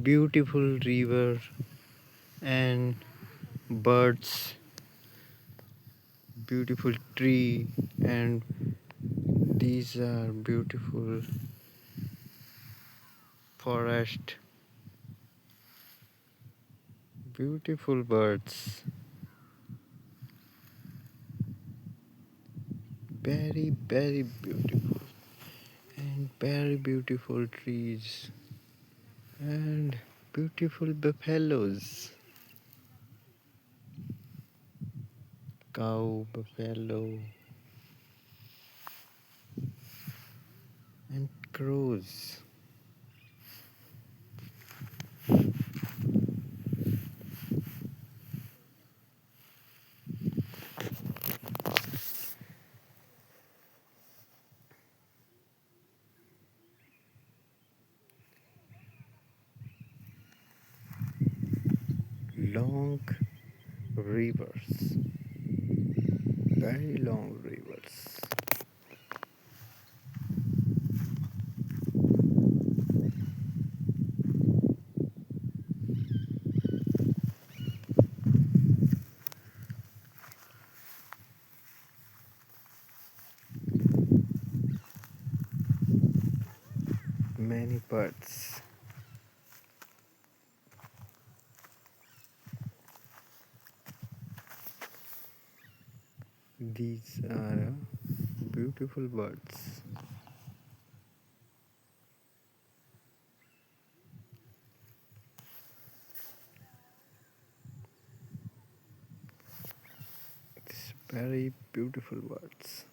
beautiful river and birds, beautiful tree, and these are beautiful forest, beautiful birds, very beautiful, and very beautiful trees, and beautiful buffaloes, cow, buffalo, and crows. Long rivers, very long rivers. Many birds. These are beautiful birds. It's very beautiful birds.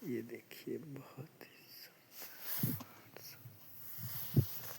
ये देखिए बहुत